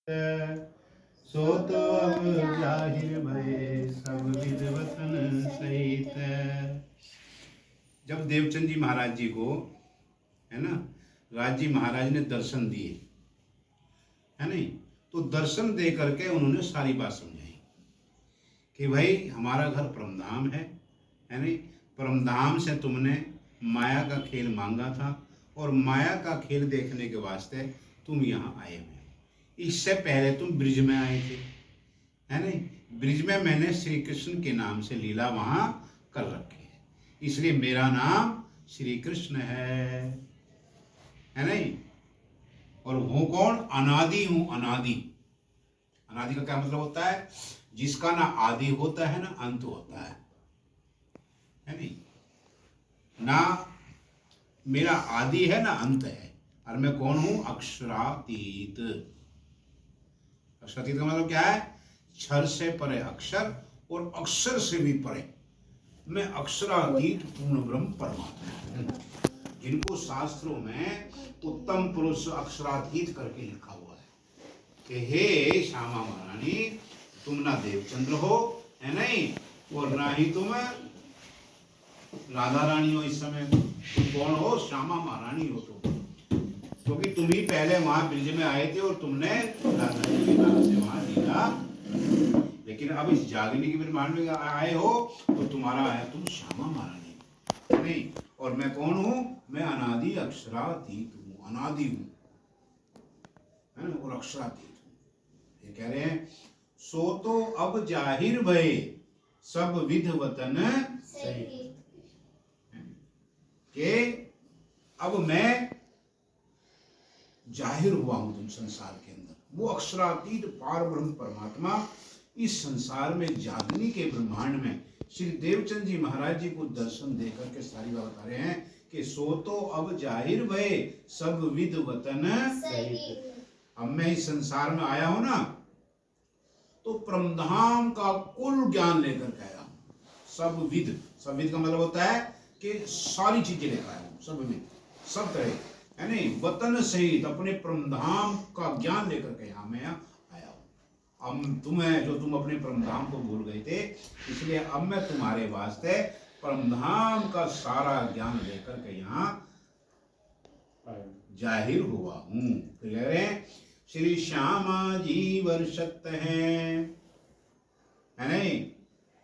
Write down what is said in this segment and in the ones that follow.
सो तो अब जाहिर भये सब विध वतन सहित। जब देवचंद जी महाराज जी को, है ना, राज जी महाराज ने दर्शन दिए, है नहीं, तो दर्शन दे करके उन्होंने सारी बात समझाई कि भाई हमारा घर परमधाम है नहीं, परमधाम से तुमने माया का खेल मांगा था और माया का खेल देखने के वास्ते तुम यहाँ आए हुए। इससे पहले तुम ब्रिज में आए थे, है नहीं, ब्रिज में मैंने श्री कृष्ण के नाम से लीला वहां कर रखी है, इसलिए मेरा नाम श्री कृष्ण है नहीं। और हूं कौन? अनादि हूं। अनादि, अनादि का क्या मतलब होता है? जिसका ना आदि होता है ना अंत होता है नहीं। ना मेरा आदि है ना अंत है, और मैं कौन हूं? अक्षरातीत। अक्षरातीत का मतलब क्या है? क्षर से परे अक्षर और अक्षर से भी परे। मैं अक्षरातीत पूर्ण ब्रह्म परमात्मा हूं, जिनको शास्त्रों में उत्तम पुरुष अक्षरातीत करके लिखा हुआ है कि हे श्यामा महारानी, तुम ना देवचंद्र हो, है नहीं, और ना ही तुम राधा रानी हो। इस समय तुम कौन हो? श्यामा महारानी हो तुम, क्योंकि तुम ही पहले वहां ब्रिज में आए थे और तुमने राधा जी के नाम से वहां लीला। लेकिन अब इस जागनी के ब्रह्मांड में आए हो तो तुम्हारा है, तुम श्यामा महारानी नहीं। और मैं कौन हूं? मैं अनादि अक्षरातीत हूं, अनादि हूं, है ना, और अक्षरातीत हूं। ये कह रहे हैं सो तो अब जाहिर भये सब विध वतन सही, कि अब मैं जाहिर हुआ हूं तुम संसार के अंदर। वो अक्षरातीत पार ब्रह्म परमात्मा इस संसार में जागनी के ब्रह्मांड में श्री देवचंद जी महाराज जी को दर्शन देकर के सारी बात बता रहे हैं कि सो तो अब जाहिर भये सब विध वतन सही। अब मैं इस संसार में आया हूं ना, तो परमधाम का कुल ज्ञान लेकर के आया हूं। सब विध, सब विध का मतलब होता है कि सारी चीजें लेकर आया हूं, सब विध, सब तरह, है नहीं, वतन सहित अपने परमधाम का ज्ञान लेकर के यहां मैं आया हूं। अब तुम्हें, जो तुम अपने परमधाम को भूल गए थे, इसलिए अब मैं तुम्हारे वास्ते परमधाम का सारा ज्ञान लेकर के यहाँ जाहिर हुआ हूं। तो कह रहे हैं श्री श्यामा जी वर्षत हैं, है नहीं।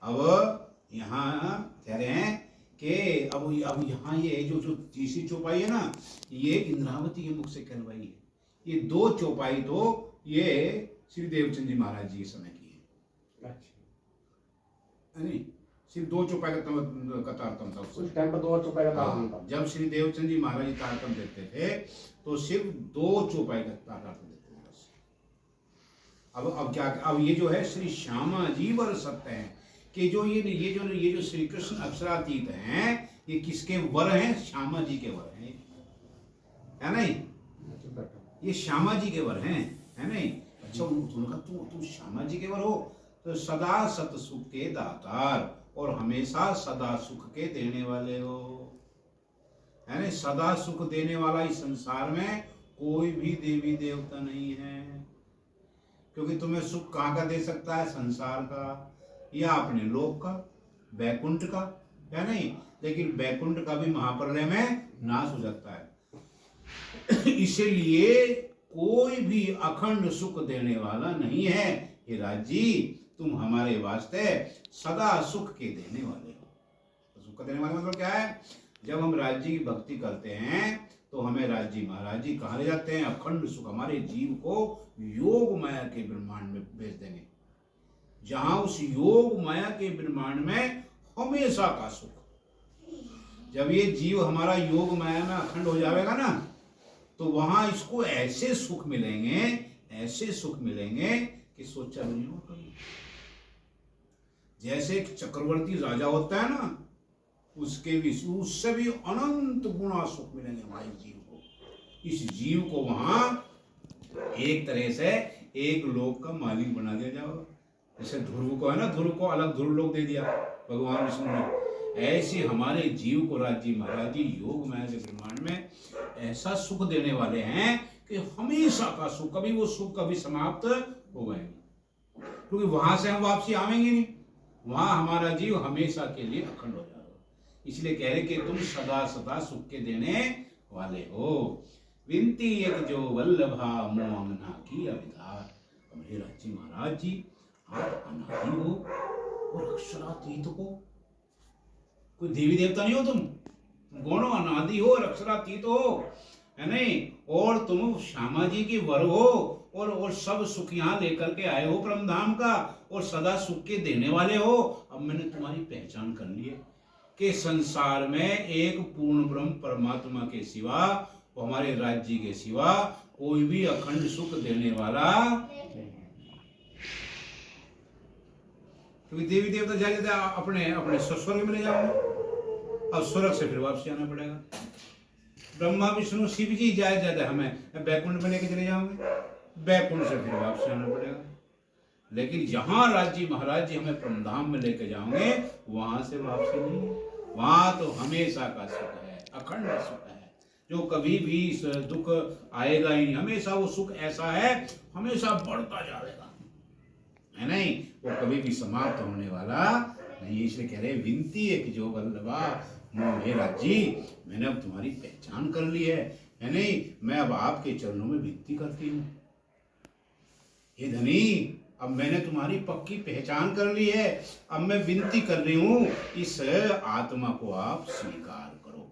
अब यहाँ कह रहे हैं कि अब यहाँ ये जो तीसरी चौपाई है ना, ये इंद्रावती के मुख से कहलवाई है। ये दो चौपाई तो ये श्री देवचंद जी महाराज जी के समय की है। अच्छा, नहीं, सिर्फ दो चौपाई का तारतम था उस टाइम पर, दो चौपाई का तारतम था। जब श्री देवचंद जी महाराज जी तारतम देते थे तो सिर्फ दो चौपाई का तारतम देते थे बस। अब क्या, अब ये जो है श्री श्यामा जी वर सत्य है कि जो ये जो श्री कृष्ण अक्षरातीत हैं, ये किसके वर हैं? श्यामा जी के वर हैं, है नहीं, ये श्यामा जी के वर हैं, है नहीं। अच्छा, उनका तुम श्यामा जी के वर हो, तो सदा सत सुख के दातार और हमेशा सदा सुख के देने वाले हो, है ना। सदा सुख देने वाला इस संसार में कोई भी देवी देवता नहीं है, क्योंकि तुम्हें सुख कहाँ का दे सकता है? संसार का या अपने लोक का, बैकुंठ का, या नहीं। लेकिन बैकुंठ का भी महाप्रलय में नाश हो जाता है। इसीलिए कोई भी अखंड सुख देने वाला नहीं है। हे राज जी, तुम हमारे वास्ते सदा सुख के देने वाले हो। तो सुख का देने वाले मतलब क्या है? जब हम राज जी की भक्ति करते हैं तो हमें राज जी महाराज जी कहाँ ले जाते हैं? अखंड सुख, हमारे जीव को योग माया के ब्रह्मांड में भेज देंगे, जहां उस योग माया के ब्रह्मांड में हमेशा का सुख। जब ये जीव हमारा योग माया में अखंड हो जाएगा ना, तो वहां इसको ऐसे सुख मिलेंगे, ऐसे सुख मिलेंगे कि सोचा भी नहीं हो कभी। जैसे एक चक्रवर्ती राजा होता है ना, उससे भी अनंत गुना सुख मिलेंगे हमारे जीव को। इस जीव को वहां एक तरह से एक लोक का मालिक बना दिया जाएगा। जैसे ध्रुव को है ना, ध्रुव को अलग ध्रुव लोक दे दिया भगवान विष्णु ने, ऐसे हमारे जीव को राज जी महाराज जी योग माया के ब्रह्मांड में ऐसा सुख देने वाले हैं कि हमेशा का सुख, कभी वो सुख कभी समाप्त हो गए, क्योंकि वहां से हम वापसी आवेंगे नहीं, वहां हमारा जीव हमेशा के लिए अखंड हो जाएगा। इसलिए कह रहे कि तुम सदा सदा सुख के देने वाले हो। विनती एक जो वल्लभा मोहना की अविधार। मेरे राज्य महाराज जी, आप अनादि हो और अक्षरातीत हो, कोई देवी देवता नहीं हो, तुम गौण अनादि हो और अक्षरातीत हो, है नहीं, और तुम श्यामा जी की वर हो, और सब सुख यहाँ लेकर के आए हो परम धाम का, और सदा सुख के देने वाले हो। अब मैंने तुम्हारी पहचान कर ली है कि संसार में एक पूर्ण ब्रह्म परमात्मा के सिवा, हमारे राज्य के सिवा कोई भी अखंड सुख देने वाला, क्योंकि देवी देवता जाए अपने अपने स्वर्ग में ले जाओगे, अब स्वर्ग से फिर वापसी आना पड़ेगा। ब्रह्मा विष्णु शिव जी जाए जाते हमें बैकुंठ में लेके चले जाओगे, बैकुंठ से फिर वापसी आना पड़ेगा। लेकिन जहां राज्य महाराज जी हमें परमधाम में लेके जाओगे, वहां से वापसी नहीं है, वहां तो हमेशा का सुख है, अखंड सुख है, जो कभी भी दुख आएगा ही नहीं, हमेशा वो सुख ऐसा है, हमेशा बढ़ता जाएगा, है नहीं, वो कभी भी समाप्त होने वाला नहीं। इसलिए कह रहे विनती है कि जो वल्लभा मोहे राज्य, मैंने अब तुम्हारी पहचान कर ली है नहीं, मैं अब आपके चरणों में विनती करती हूँ, हे धनी, अब मैंने तुम्हारी पक्की पहचान कर ली है, अब मैं विनती कर रही हूँ, इस आत्मा को आप स्वीकार करो,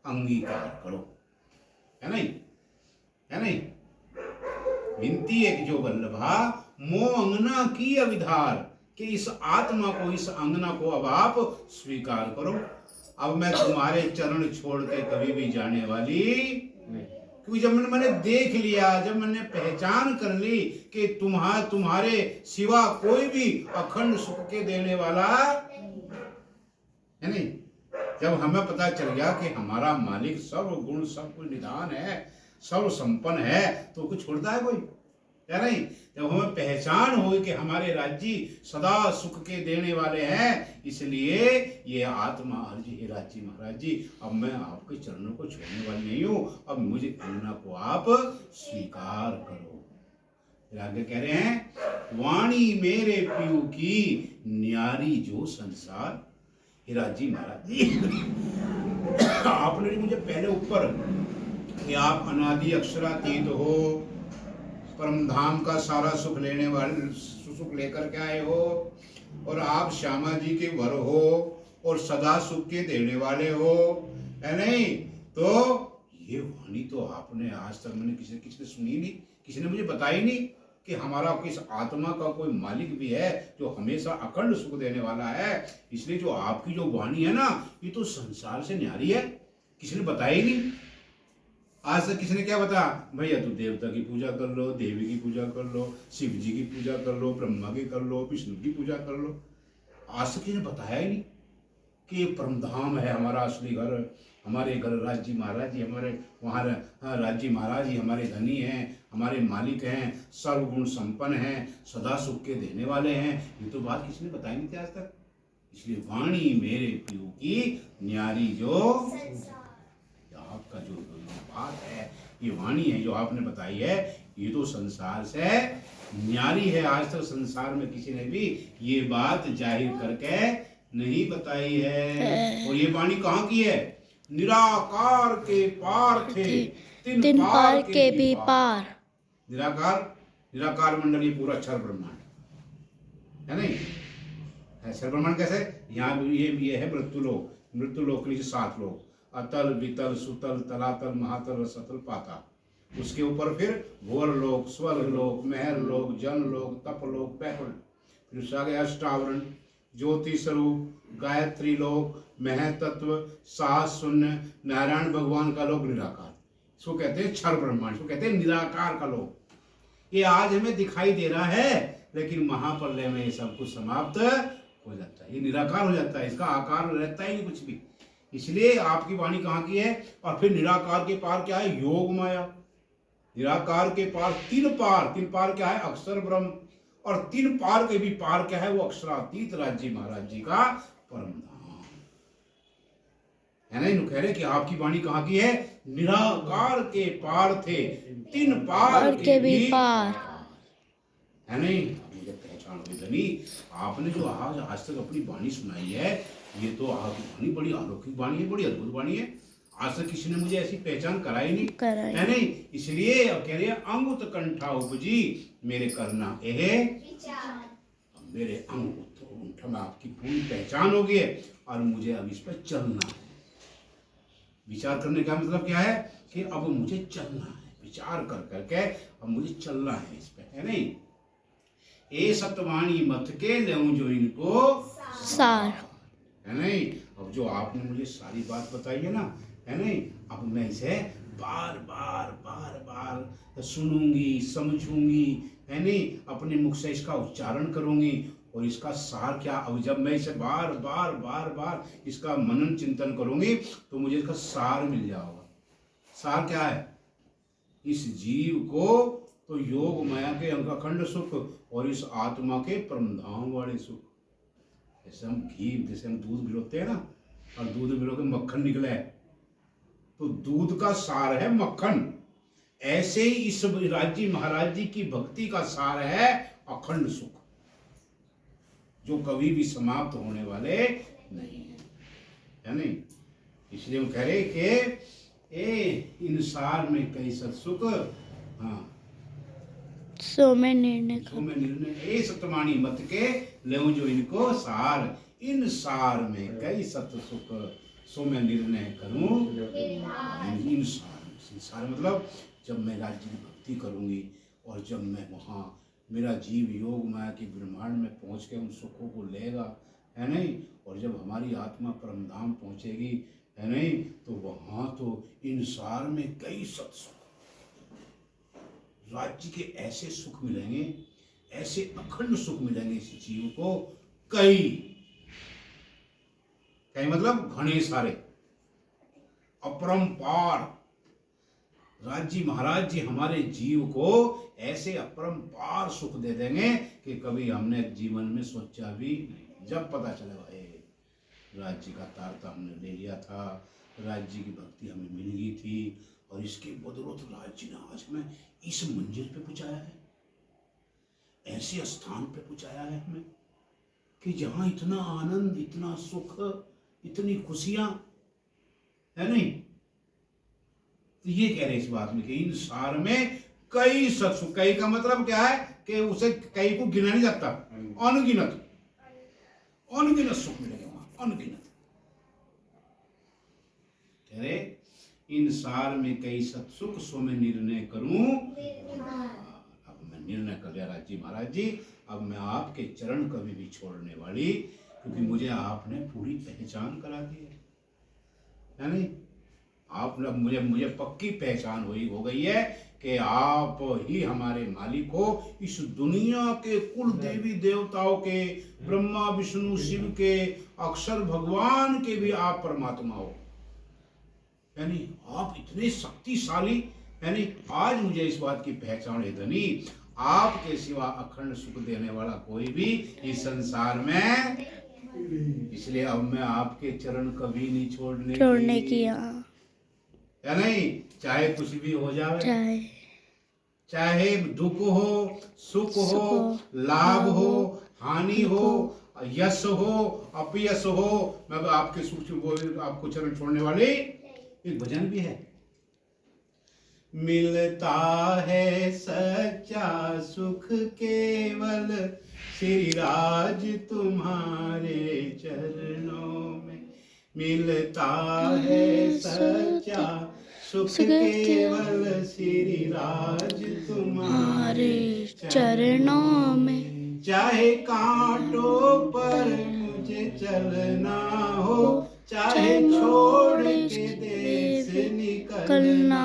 अंगीकार करो, है नहीं, है नहीं। विनती है कि जो वल्लभा मो अंगना की अविधार, कि इस आत्मा को, इस अंगना को अब आप स्वीकार करो। अब मैं तुम्हारे चरण छोड़ के कभी भी जाने वाली नहीं, क्योंकि जब मैंने देख लिया, जब मैंने पहचान कर ली कि तुम्हारे सिवा कोई भी अखंड सुख के देने वाला है नहीं, जब हमें पता चल गया कि हमारा मालिक सर्व गुण सब कुछ निधान है, सर्व संपन्न है, तो कुछ छोड़ता है कोई, है नहीं। जब हमें पहचान हुई कि हमारे राज्य सदा सुख के देने वाले हैं, इसलिए ये आत्मा अर्ज हे राज्य महाराज जी, अब मैं आपके चरणों को छोड़ने वाली नहीं हूँ, अब मुझे अंगना को आप स्वीकार करो। फिर आगे कह रहे हैं, वाणी मेरे पियू की न्यारी जो संसार। हे राज्य महाराज जी, आपने मुझे पहले ऊपर कि आप अनादि अक्षरातीत हो, परम धाम का सारा सुख लेने वाले, सुख लेकर के आए हो, और आप श्यामा जी के वर हो, और सदा सुख के देने वाले हो, है नहीं, तो ये वाणी तो आपने आज तक मैंने किसी ने सुनी नहीं, किसी ने मुझे बताई नहीं कि हमारा किस आत्मा का कोई मालिक भी है जो हमेशा अखंड सुख देने वाला है। इसलिए जो आपकी जो वाणी है ना, ये तो संसार से न्यारी है, किसी ने बताई नहीं। आज तक किसी ने क्या बताया, भैया तू देवता की पूजा कर लो, देवी की पूजा कर लो, शिव जी की पूजा कर लो, ब्रह्मा की कर लो, विष्णु की पूजा कर लो। आज तक किसी ने बताया ही नहीं कि ये परमधाम है हमारा असली घर, हमारे घर राज्य महाराज जी, हमारे वहाँ राज्य महाराज जी हमारे धनी हैं, हमारे मालिक हैं, सर्वगुण संपन्न हैं, सदा सुख के देने वाले हैं। ये तो बात किसी ने बताई नहीं थी आज तक। इसलिए वाणी मेरे पियू की न्यारी जो, आपका जो बात है, ये वाणी है जो आपने बताई है, ये तो संसार से न्यारी है। आज तक संसार में किसी ने भी ये बात जाहिर करके नहीं बताई है। और ये वाणी कहाँ की है? निराकार के पार थे, तिन पार के भी पार। निराकार मंडल, ये पूरा क्षर ब्रह्मांड है नहीं, क्षर ब्रह्मांड कैसे, यहाँ ये है मृत्युलोक, मृत्युलोक के नीचे 7 लोक, अतल वितल सुतल तलातल महातल रसतल पाताल। उसके ऊपर फिर भोर लोक, स्वर्ग लोक, महर लोक, जन लोक, तप लोक, बैकुंठ। फिर उससे आगे अष्टावरण, ज्योति स्वरूप, गायत्री लोक, महतत्व, साहस शून्य, नारायण भगवान का लोक, निराकार। इसको कहते हैं क्षर ब्रह्मांड, इसको कहते हैं निराकार का लोक। ये आज हमें दिखाई दे रहा है, लेकिन महाप्रलय में ये सब कुछ समाप्त हो जाता है, ये निराकार हो जाता है, इसका आकार रहता ही नहीं कुछ भी। इसलिए आपकी वाणी कहाँ की है? और फिर निराकार के पार क्या है? योग माया। निराकार के पार 3 पार, 3 पार क्या है? अक्षर ब्रह्म। और 3 पार के भी पार क्या है? वो अक्षरातीत राज्य महाराज जी का परम धाम। है ना। इन्हों कह रहे कि आपकी वाणी कहाँ की है, निराकार के पार थे, तीन पार के भी पार, है नहीं। मुझे पहचान हुई धनी, आपने जो आज तक अपनी वाणी सुनाई है, ये तो आपकी वाणी बड़ी अलौकिक वाणी है, बड़ी अद्भुत वाणी है। आज तक किसी ने मुझे ऐसी पहचान कराई नहीं, है नहीं। इसलिए अब कह रहे हैं अंगुत कंठा उपजी मेरे करना मेरे अंगुठ में आपकी पूरी पहचान हो गई है, और मुझे अब इस पर चलना है। विचार करने का मतलब क्या है कि अब मुझे चलना है, विचार कर करके अब मुझे चलना है इस पे, है नहीं। ए सतवाणी मत के लेऊं जो इनको सार, है नहीं। अब जो आपने मुझे सारी बात बताई है ना, है नहीं, अब मैं इसे बार बार सुनूंगी, समझूंगी, है नहीं, अपने मुख से इसका उच्चारण करूंगी, और इसका सार क्या, अब जब मैं इसे बार बार इसका मनन चिंतन करूंगी तो मुझे इसका सार मिल जाएगा। सार क्या है, इस जीव को तो योग माया के अखंड सुख और इस आत्मा के परमधाम वाले सुख। जैसे हम घी, जैसे हम दूध भिगोते हैं ना, और दूध भिगो के मक्खन निकले है, तो दूध का सार है मक्खन। ऐसे ही इस राज्य महाराज जी की भक्ति का सार है अखंड सुख, जो कभी भी समाप्त होने वाले नहीं है नहीं। इसलिए हम कह रहे कि इन सार में कई सत्सुख, हाँ सो में निर्णय ए सतमानी मत के लेऊं जो इनको सार, इन सार में कई सत्सुख सो मैं निर्णय करूं इन सार मतलब जब मैं राज्य की भक्ति करूंगी, और जब मैं वहाँ मेरा जीव योग माया के ब्रह्मांड में पहुँच के उन सुखों को लेगा, है नहीं, और जब हमारी आत्मा परमधाम पहुँचेगी, है नहीं, तो वहाँ तो इन सार में कई सत्सुख, राज्य के ऐसे सुख मिलेंगे, ऐसे अखंड सुख मिलेंगे इस जीव को, कई मतलब घने सारे, अपरंपार। राज्य महाराज जी हमारे जीव को ऐसे अपरंपार सुख दे देंगे कि कभी हमने जीवन में सोचा भी नहीं। जब पता चला भाई राज्य का तार तो हमने ले लिया था, राज्य की भक्ति हमें मिल गई थी, और इसके बदौलत राज्य ने आज हमें इस मंजिल पे पहुंचाया है, ऐसे स्थान पे पहुंचाया है हमें कि जहां इतना आनंद, इतना सुख, इतनी खुशियां, है नहीं। तो ये कह रहे इस बात में कि इन सार में कई सत्सुख, कई का मतलब क्या है कि उसे कई को गिना नहीं जाता, अनगिनत सुख मिलेगा वहां, अनगिनत। कह रहे इन सार में कई सत्सुख सो मैं निर्णय करूं, अब मैं निर्णय कर लिया राज्य महाराज जी, अब मैं आपके चरण कभी भी छोड़ने वाली, क्योंकि मुझे आपने पूरी पहचान करा दी है नहीं। आपने मुझे पक्की पहचान हो गई है कि आप ही हमारे मालिक हो, इस दुनिया के कुल देवी देवताओं के, ब्रह्मा विष्णु शिव के, अक्षर भगवान के भी आप परमात्मा हो, यानी आप इतने शक्तिशाली, यानी आज मुझे इस बात की पहचान है धनी, आपके सिवा अखंड सुख देने वाला कोई भी इस संसार में, इसलिए अब मैं आपके चरण कभी नहीं छोड़ने की या नहीं। चाहे कुछ भी हो जाए, चाहे दुख हो, सुख हो, लाभ हो, हानि हो, यश हो, अपयश हो, मैं आपके सुख आपको चरण छोड़ने वाले। एक भजन भी है, मिलता है सच्चा सुख केवल श्री राज तुम्हारे चरणों में, मिलता है सच्चा सुख केवल श्री राज तुम्हारे चरणों में। चाहे कांटों पर मुझे चलना हो, चाहे छोड़ के देश निकलना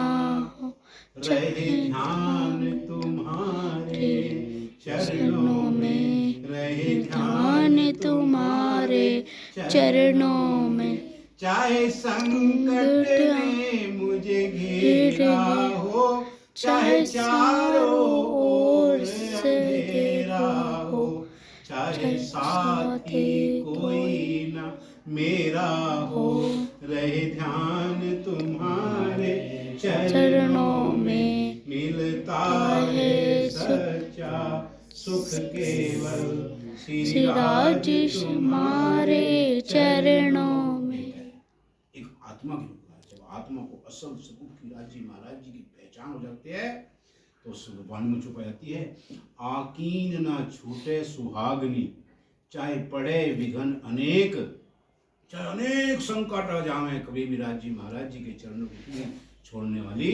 हो, रहे ध्यान तुम्हारे चरणों में, रहे ध्यान तुम्हारे चरणों में। चाहे संकट ने मुझे घेरा हो, चाहे चारों ओर अंधेरा हो, चाहे साथी कोई ना मेरा हो, रहे ध्यान तुम्हारे चरणों में मिलता है सच्चा सुख केवल श्री राजेश हमारे चरणों में। एक आत्मा की उपकार, जब आत्मा को असल स्वरूप की राजी महाराज जी की पहचान हो जाती है तो वाणी में छुपा जाती है, आकीन ना छूटे सुहागनी, चाहे पड़े विघन अनेक, चाहे अनेक संकट आ जाए, कभी भी राज जी महाराज जी के चरणों को छोड़ने वाली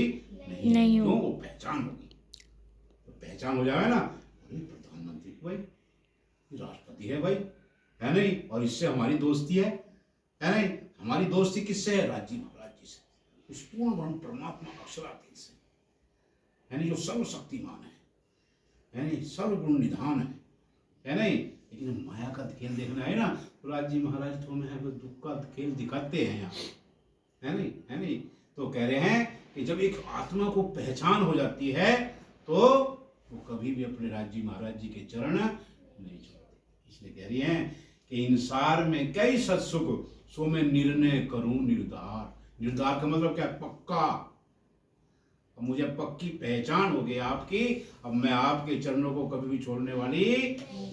नहीं हो। वो पहचान होगी, तो पहचान हो जाए ना, प्रधानमंत्री भाई, राष्ट्रपति है भाई, है नहीं, और इससे हमारी दोस्ती है नहीं, हमारी दोस्ती किससे है? राज जी महाराज जी से, उस पूर्ण ब्रह्म परमात्मा अक्षरातीत से, है नहीं, जो सर्वशक्तिमान है नहीं, सर्वगुण निधान है नहीं। लेकिन माया का खेल देखना है ना, तो राज जी महाराज तो हमें दुख का खेल दिखाते हैं यहाँ, है नहीं, है नहीं। तो कह रहे हैं कि जब एक आत्मा को पहचान हो जाती है तो वो कभी भी अपने राज जी महाराज जी के चरण नहीं छोड़ते। इसलिए कह रही हैं कि इंसार में कई सत्सुख, सो मैं निर्णय करूं निर्धार। निर्धार का मतलब क्या? पक्का। अब मुझे पक्की पहचान हो गई आपकी, अब मैं आपके चरणों को कभी भी छोड़ने वाली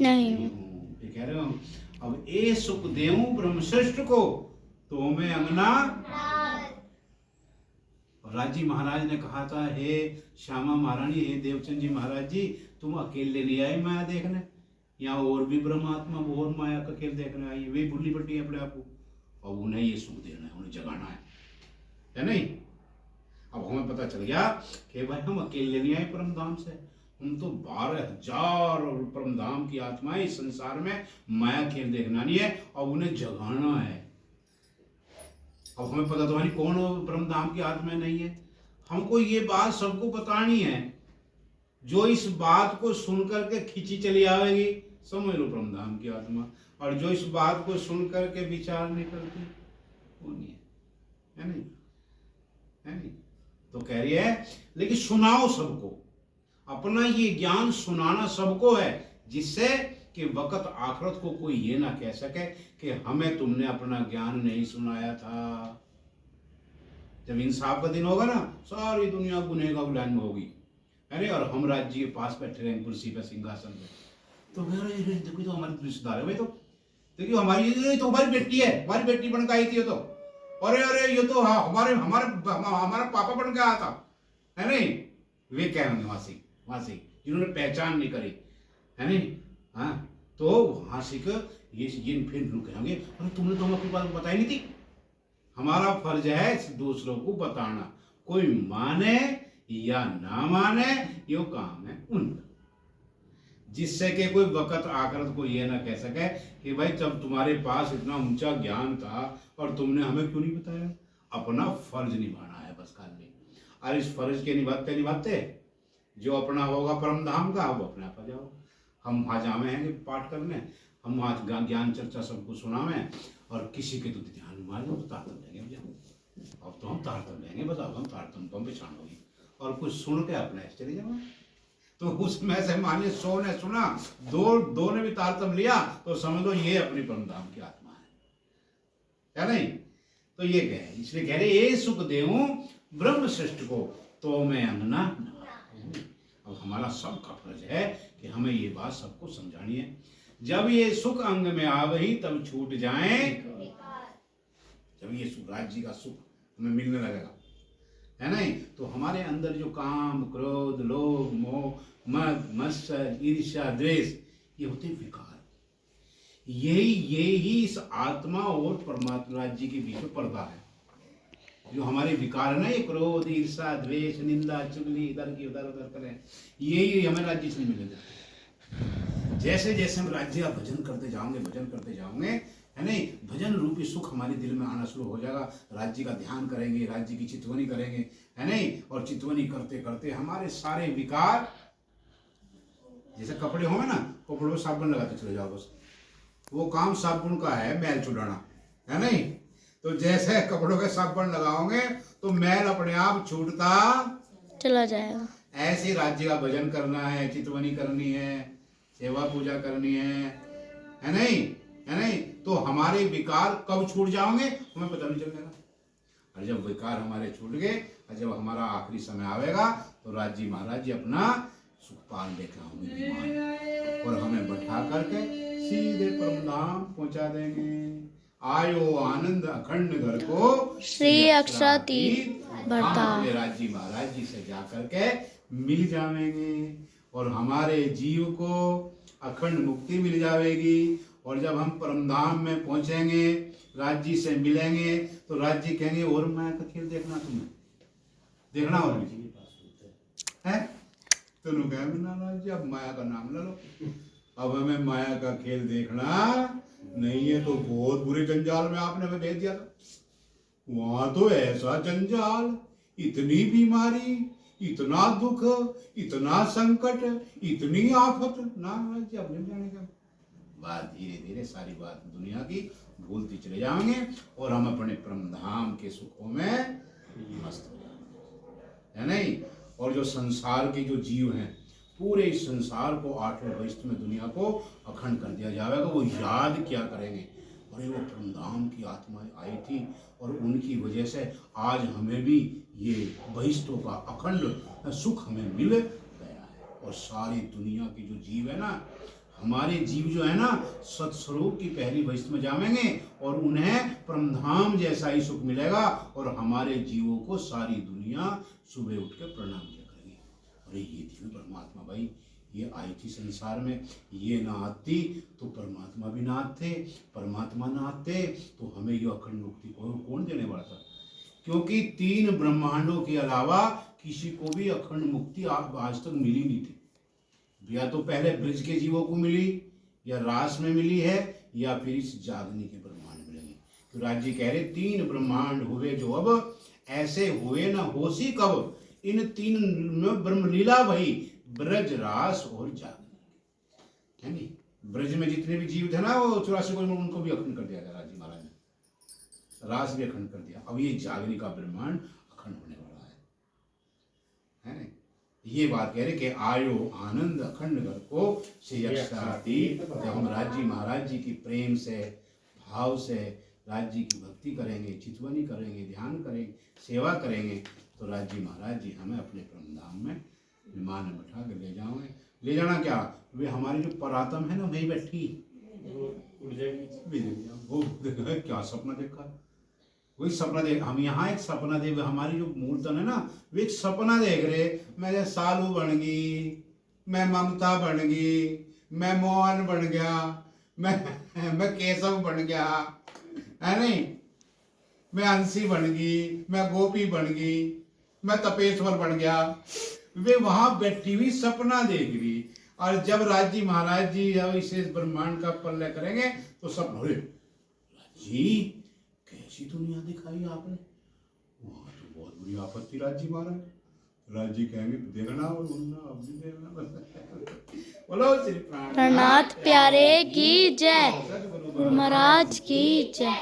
नहीं हूँ। ये कह रहे हो, अब ए सुख देऊं ब्रह्मश्रेष्ठ को, तो मैं अंगना। राजी महाराज ने कहा था, हे श्यामा महारानी, हे देवचंद जी महाराज जी, तुम अकेले नहीं आए माया देखने, यहाँ और भी ब्रह्मात्मा बहुत माया का खेल देखने आई है, वे भूली पट्टी है अपने आप को, और उन्हें ये सुख देना है, उन्हें जगाना है नहीं। अब हमें पता चल गया कि भाई हम अकेले नहीं आए परम धाम से, हम तो 12,000 परम धाम की आत्माएं इस संसार में माया खेल देखना नहीं है, और उन्हें जगाना है। अब हमें पता तो नहीं कौन परम धाम की आत्मा नहीं है, हमको ये बात सबको बतानी है। जो इस बात को सुनकर के खींची चली आवेगी, समझ लो परम धाम की आत्मा, और जो इस बात को सुनकर के विचार नहीं करती, वो नहीं है नहीं, है नहीं। तो कह रही है, लेकिन सुनाओ सबको, अपना ये ज्ञान सुनाना सबको है, जिससे कि वक्त आखिरत को कोई ये ना कह सके कि हमें तुमने अपना ज्ञान नहीं सुनाया था। जब इंसाफ का दिन होगा ना, सारी दुनिया गुनहगार लाइन में होगी, है नहीं, और हम राज्य के पास बैठे रहेंगे कुर्सी पे, सिंहासन पे, तो देखो तो हमारे रिश्तेदार है भाई, तो देखिए हमारी तो हमारी बेटी है, हमारी बेटी बन के आई थी, तो अरे अरे ये तो हमारा पापा बन के आया था, है नहीं। वे क्या होंगे वहां से जिन्होंने पहचान नहीं करी, है नहीं। हाँ, तो वहां से ये फिर कहेंगे, अरे तुमने तो हमें अपनी बात बताई नहीं थी। हमारा फर्ज है दूसरों को बताना, कोई माने या ना माने, ये काम है उनका, जिससे कि कोई वक्त आखिरत को ये ना कह सके कि भाई जब तुम्हारे पास इतना ऊंचा ज्ञान था और तुमने हमें क्यों नहीं बताया। अपना फर्ज निभाना है बस खाली, और इस फर्ज के निभाते निभाते जो अपना होगा परम धाम का, वो अपने आप आ जाओ। हम वहाँ जावे हैं पाठ करने, हम वहाँ ज्ञान चर्चा सबको सुनावें, और किसी के तो ध्यान मारे तो तारतम लेंगे भैया, अब तो हम तारतम लेंगे, बस अब हम तारतम तो हम पहचान होगी, और कुछ सुन के अपने ऐसे चले जाओ। तो उसमें से मानिए 100 ने सुना, दो ने भी तारतम लिया, तो समझ लो ये अपनी परम धाम की आत्मा है नहीं। तो ये कहे, इसलिए कह रहे ये सुख देऊं ब्रह्म श्रेष्ठ को, तो मैं अंगना। अब हमारा सबका फर्ज है कि हमें ये बात सबको समझानी है। जब ये सुख अंग में आवही तब छूट जाए, जब ये सुख राज्य का सुख हमें मिलने लगेगा, है नहीं, तो हमारे अंदर जो काम, क्रोध, लोभ, मोह, मद, मत्सर, ईर्ष्या, द्वेष, ये होते विकार, यही इस आत्मा और परमात्मा राज्य के बीच में पर्दा है। जो हमारे विकार है ना, ये क्रोध, ईर्ष्या, द्वेष, निंदा, चुगली, इधर की उधर करें, यही हमें राज्य से नहीं मिलेगा। जैसे जैसे हम राज्य का भजन करते जाओगे, है नहीं, भजन रूपी सुख हमारे दिल में आना शुरू हो जाएगा। राज्य का ध्यान करेंगे, राज्य की चितवनी करेंगे, है नहीं, और चितवनी करते करते हमारे सारे विकार, जैसे कपड़े होंगे ना, कपड़ों में साबुन लगाते चले जाओ, बस वो काम साबुन का है, मैल छुड़ाना, है नहीं। तो जैसे कपड़ों के साबुन लगाओगे तो मैल अपने आप छूटता चला जाएगा। ऐसे राज्य का भजन करना है, चितवनी करनी है, सेवा पूजा करनी है नहीं, है नहीं। तो हमारे विकार कब छूट जाओगे हमें पता नहीं चलेगा, और जब विकार हमारे छूट गए और जब हमारा आखिरी समय आवेगा तो राज जी महाराज जी अपना सुखपाल लेकर होंगे और हमें बैठा करके सीधे परमधाम पहुंचा देंगे। आयो आनंद अखंड घर को श्री अक्षरातीत बरता। हम अपने राज जी महाराज जी से जा करके मिल जाएंगे और हमारे जीव को अखंड मुक्ति मिल जाएगी। और जब हम परमधाम में पहुंचेंगे राज जी से मिलेंगे तो राज जी कहेंगे और माया का खेल देखना तुम्हें देखना और है तुम कहेंगे ना राज जी अब माया का नाम ले लो अब हमें माया का खेल देखना नहीं है तो बहुत बुरे जंजाल में आपने हमें भेज दिया था। वहां तो ऐसा जंजाल इतनी बीमारी इतना दुख इतना संकट इतनी आफत ना राज जी अब नहीं जाने का बात धीरे धीरे सारी बात दुनिया की भूलती चले जाएंगे और हम अपने परमधाम के सुखों में मस्त हो जाएंगे है नहीं। और जो संसार के जो जीव हैं पूरे इस संसार को आठवें वैष्ट में दुनिया को अखंड कर दिया जाएगा। वो याद क्या करेंगे अरे वो परमधाम की आत्माएं आई थी और उनकी वजह से आज हमें भी ये वैष्टों का अखंड सुख हमें मिल गया है। और सारी दुनिया की जो जीव है ना हमारे जीव जो है ना सत्स्वरूप की पहली वैष्ट में जाएंगे और उन्हें परमधाम जैसा ही सुख मिलेगा और हमारे जीवों को सारी दुनिया सुबह उठ के प्रणाम किया करेगी। अरे ये थी परमात्मा भाई ये आई थी संसार में ये ना आती तो परमात्मा भी ना आते परमात्मा ना आते तो हमें ये अखंड मुक्ति कौन देने वाला था। क्योंकि 3 ब्रह्मांडों के अलावा किसी को भी अखंड मुक्ति आज तक मिली नहीं थी। या तो पहले ब्रज के जीवों को मिली या रास में मिली है या फिर इस जागनी के ब्रह्मांड मिलेंगे। तो राज जी कह रहे 3 ब्रह्मांड हुए जो अब ऐसे हुए न होसी कब इन 3 में ब्रह्मलीला भई ब्रज रास और जागनी है नहीं। ब्रज में जितने भी जीव थे ना वो 84 को उनको भी अखंड कर दिया था राज जी महाराज ने रास भी अखंड कर दिया। अब ये जागनी का ब्रह्मांड अखंड होने वाला है नहीं। ये बात कह रहे कि आयो आनंद अखंड घर को से अक्षरातीत। जब हम राज जी महाराज जी की प्रेम से भाव से राज जी की भक्ति करेंगे चितवनी करेंगे ध्यान करेंगे सेवा करेंगे तो राज जी महाराज जी हमें अपने परमधाम में विमान में बैठा कर ले जाओगे। ले जाना क्या वे हमारी जो परात्म है ना वही बैठी वो क्या सपना देखा वही सपना देख हम यहाँ एक सपना देख हमारी जो मूर्तन है ना वे एक सपना देख रहे मैं सालू बन गई मैं ममता बन गई मैं मोहन बन गया मैं केशव बन गया है नहीं मैं अंशी बन गई मैं गोपी बन गई मैं तपेश्वर बन गया। वे वहां बैठी हुई सपना देख रही और जब राज जी महाराज जी इसे ब्रह्मांड का पल्ले करेंगे तो सब जी कैसी दुनिया दिखाई आपने वहां तो बहुत बुरी आपत्ति राज जी महाराज राज जी कहेंगे देखना और सुनना अब भी देखना बोलो श्री प्राणनाथ प्यारे की जय महाराज की जय।